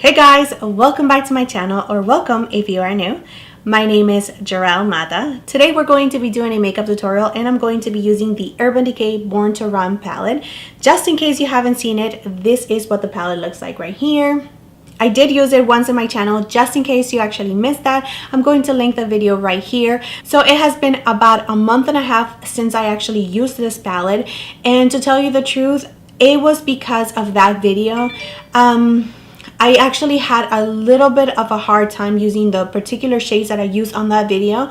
Hey guys, welcome back to my channel, or welcome if you are new. My name is Gerel Matta. Today we're going to be doing a makeup tutorial and I'm going to be using the Urban Decay Born to Run palette. Just in case you haven't seen it, this is what the palette looks like right here. I did use it once on my channel. Just in case you actually missed that, I'm going to link the video right here. So it has been about a month and a half since I actually used this palette, and to tell you the truth, it was because of that video. I actually had a little bit of a hard time using the particular shades that I used on that video,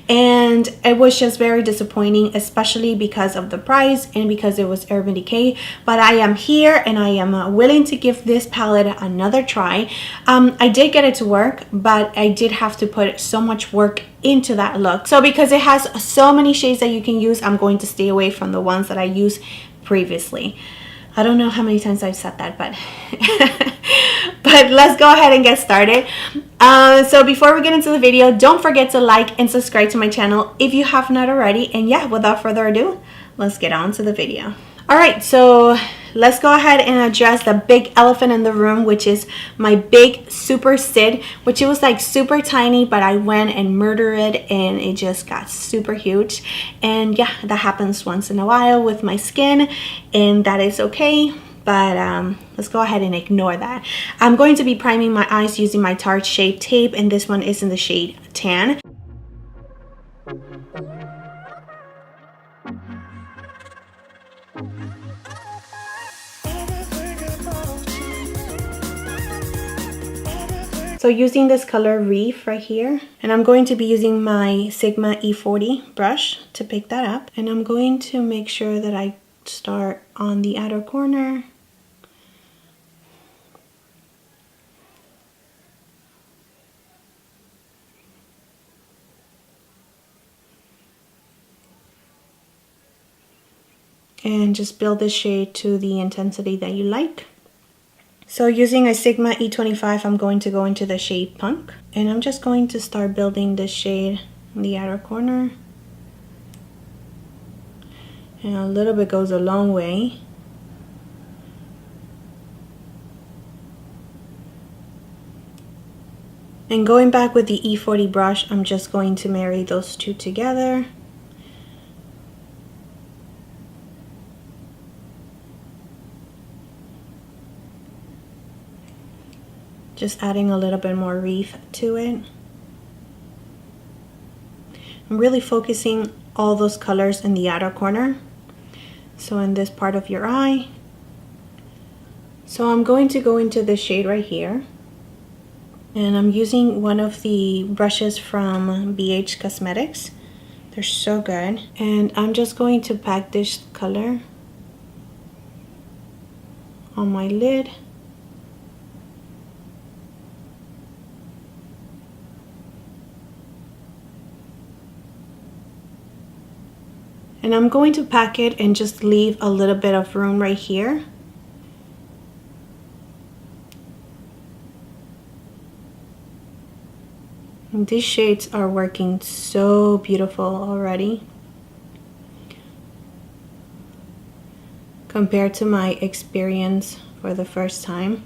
and it was just very disappointing, especially because of the price and because it was Urban Decay. But I am here and I am willing to give this palette another try. I did get it to work, but I did have to put so much work into that look. So because it has so many shades that you can use, I'm going to stay away from the ones that I used previously. I don't know how many times I've said that, but but let's go ahead and get started. So before we get into the video, don't forget to like and subscribe to my channel if you have not already. And yeah, without further ado, let's get on to the video. All right, so let's go ahead and address the big elephant in the room, which is my big super Sid, which it was like super tiny, but I went and murdered it and it just got super huge. And yeah, that happens once in a while with my skin, and that is okay. But let's go ahead and ignore that. I'm going to be priming my eyes using my Tarte Shape Tape, and this one is in the shade Tan. So using this color Reef right here, and I'm going to be using my Sigma E40 brush to pick that up, and I'm going to make sure that I start on the outer corner. And just build this shade to the intensity that you like. So using a Sigma E25, I'm going to go into the shade Punk, and I'm just going to start building this shade in the outer corner. And a little bit goes a long way. And going back with the E40 brush, I'm just going to marry those two together. Just adding a little bit more Reef to it. I'm really focusing all those colors in the outer corner. So in this part of your eye. So I'm going to go into this shade right here. And I'm using one of the brushes from BH Cosmetics. They're so good. And I'm just going to pack this color on my lid. And I'm going to pack it and just leave a little bit of room right here. And these shades are working so beautiful already compared to my experience for the first time.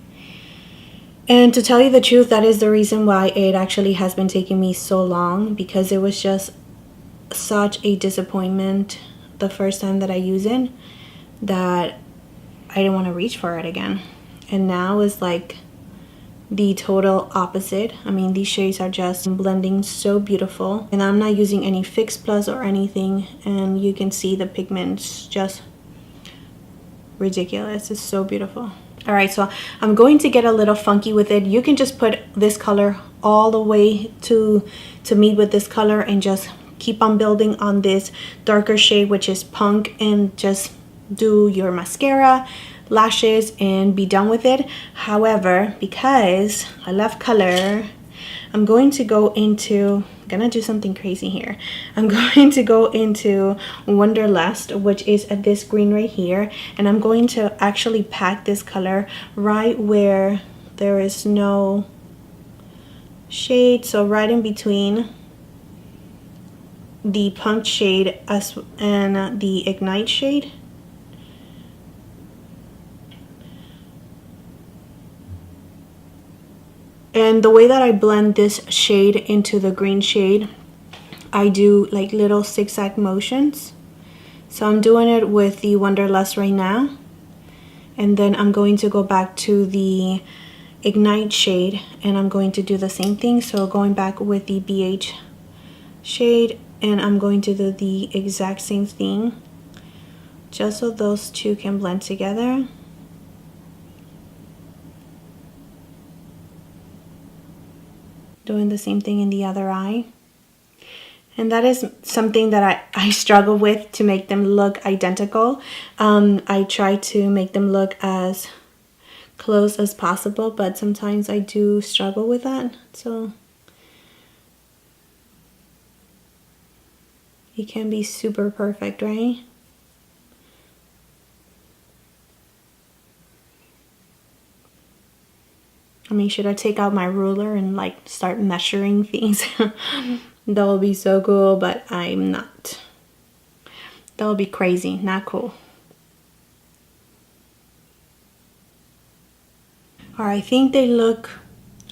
And to tell you the truth, that is the reason why it actually has been taking me so long, because it was just such a disappointment the first time that I use it that I didn't want to reach for it again. And now is like the total opposite. I mean, these shades are just blending so beautiful, and I'm not using any Fix Plus or anything, and you can see the pigments just ridiculous. It's so beautiful. All right, so I'm going to get a little funky with it. You can just put this color all the way to meet with this color and just keep on building on this darker shade, which is Punk, and just do your mascara, lashes, and be done with it. However, because I love color, I'm going to go into, gonna do something crazy here. I'm going to go into Wonderlust, which is this green right here, and I'm going to actually pack this color right where there is no shade, so right in between the Punk shade and the Ignite shade. And the way that I blend this shade into the green shade, I do like little zigzag motions. So I'm doing it with the Wonderlust right now. And then I'm going to go back to the Ignite shade and I'm going to do the same thing. So going back with the BH shade and I'm going to do the exact same thing, just so those two can blend together. Doing the same thing in the other eye. And that is something that I struggle with, to make them look identical. I try to make them look as close as possible, but sometimes I do struggle with that. So it can be super perfect, right? I mean, should I take out my ruler and like start measuring things? That would be so cool, but I'm not. That would be crazy, not cool. All right, I think they look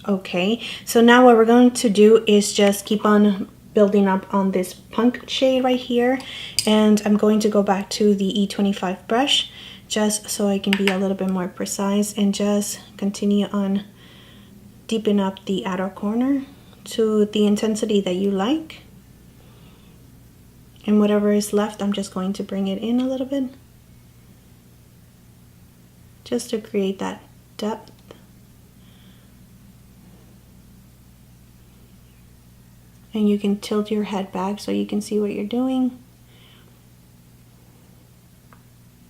okay. So now what we're going to do is just keep on building up on this punk shade right here. And I'm going to go back to the E25 brush just so I can be a little bit more precise and just continue on deepen up the outer corner to the intensity that you like. And whatever is left, I'm just going to bring it in a little bit just to create that depth. And you can tilt your head back so you can see what you're doing.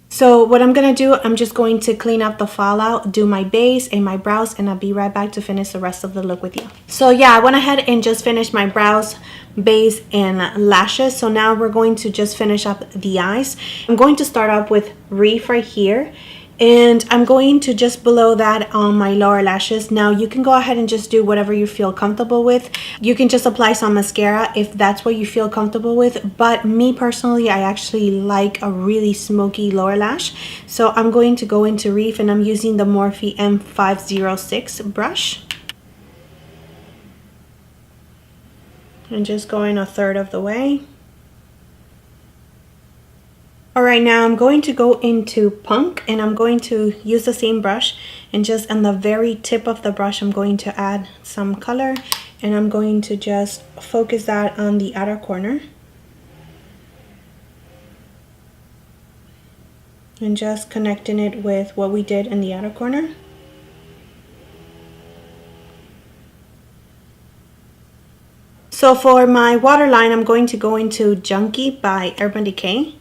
So what I'm gonna do, I'm just going to clean up the fallout, do my base and my brows, and I'll be right back to finish the rest of the look with you. So yeah, I went ahead and just finished my brows, base, and lashes. So now we're going to just finish up the eyes. I'm going to start up with Reef right here. And I'm going to just below that on my lower lashes. Now you can go ahead and just do whatever you feel comfortable with. You can just apply some mascara if that's what you feel comfortable with. But me personally, I actually like a really smoky lower lash. So I'm going to go into Reef and I'm using the Morphe M506 brush. And just going a third of the way. All right, now I'm going to go into Punk and I'm going to use the same brush and just on the very tip of the brush, I'm going to add some color and I'm going to just focus that on the outer corner. And just connecting it with what we did in the outer corner. So for my waterline, I'm going to go into Junkie by Urban Decay.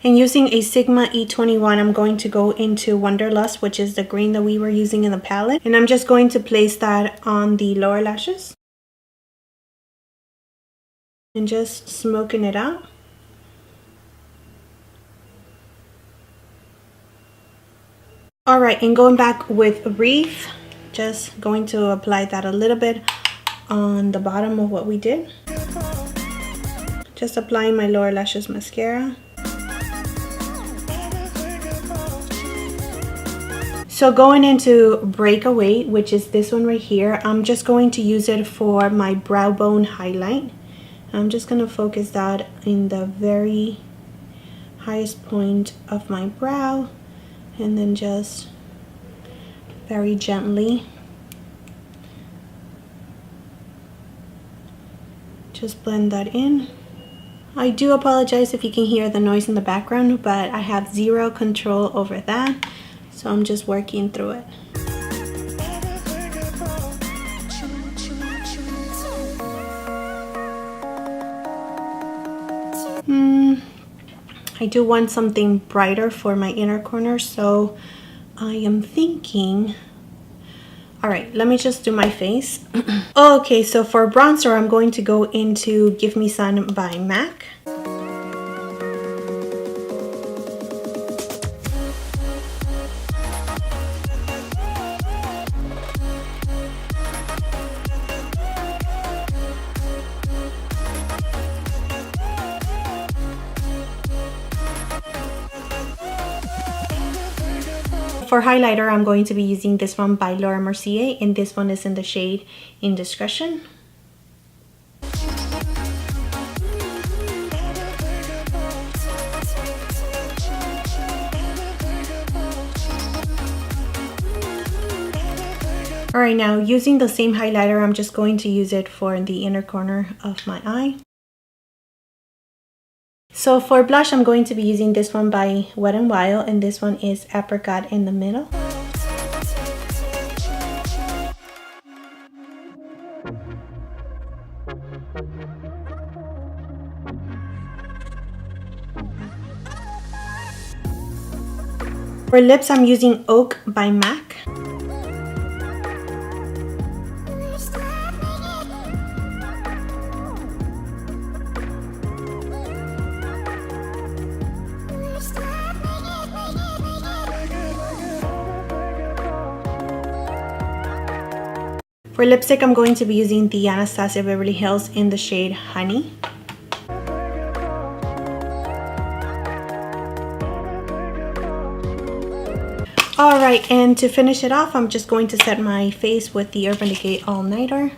And using a Sigma E21, I'm going to go into Wonderlust, which is the green that we were using in the palette. And I'm just going to place that on the lower lashes. And just smoking it out. All right, and going back with Reef, just going to apply that a little bit on the bottom of what we did. Just applying my lower lashes mascara. So going into Breakaway, which is this one right here, I'm just going to use it for my brow bone highlight. I'm just going to focus that in the very highest point of my brow and then just very gently just blend that in. I do apologize if you can hear the noise in the background, but I have zero control over that. So I'm just working through it. I do want something brighter for my inner corner, so I am thinking, all right, let me just do my face. Okay, so for bronzer, I'm going to go into Give Me Sun by MAC. for highlighter, I'm going to be using this one by Laura Mercier, and this one is in the shade Indiscretion. Alright, now using the same highlighter, I'm just going to use it for the inner corner of my eye. So for blush, I'm going to be using this one by Wet n Wild, and this one is Apricot in the Middle. For lips, I'm using Oak by MAC. For lipstick, I'm going to be using the Anastasia Beverly Hills in the shade Honey. Alright, and to finish it off, I'm just going to set my face with the Urban Decay All Nighter.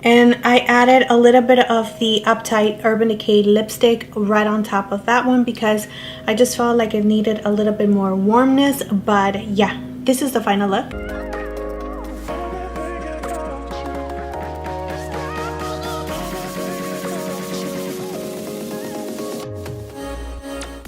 And I added a little bit of the Uptight Urban Decay lipstick right on top of that one because I just felt like it needed a little bit more warmness. But yeah, this is the final look.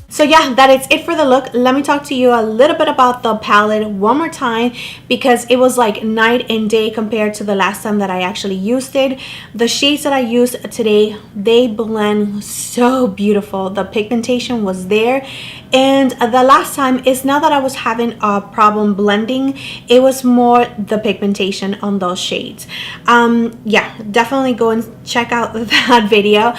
So yeah, that is it for the look. Let me talk to you a little bit about the palette one more time because it was like night and day compared to the last time that I actually used it. The shades that I used today, they blend so beautiful. The pigmentation was there, and the last time is not that I was having a problem blending, it was more the pigmentation on those shades. Yeah, definitely go and check out that video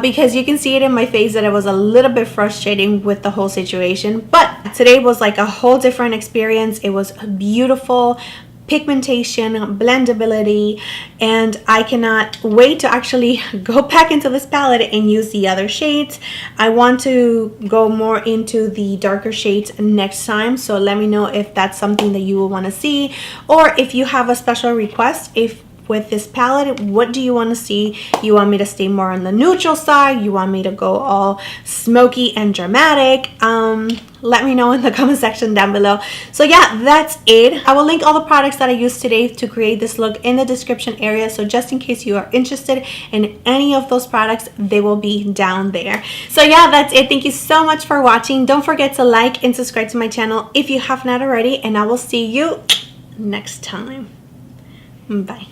because you can see it in my face that it was a little bit frustrating with the whole situation, but today was like a whole different experience. It was beautiful pigmentation, blendability, and I cannot wait to actually go back into this palette and use the other shades. I want to go more into the darker shades next time, so let me know if that's something that you will want to see, or if you have a special request. If with this palette, what do you want to see? You want me to stay more on the neutral side? You want me to go all smoky and dramatic? Let me know in the comment section down below. So yeah, that's it. I will link all the products that I used today to create this look in the description area, so just in case you are interested in any of those products, they will be down there. So yeah, that's it. Thank you so much for watching. Don't forget to like and subscribe to my channel if you have not already, and I will see you next time. Bye.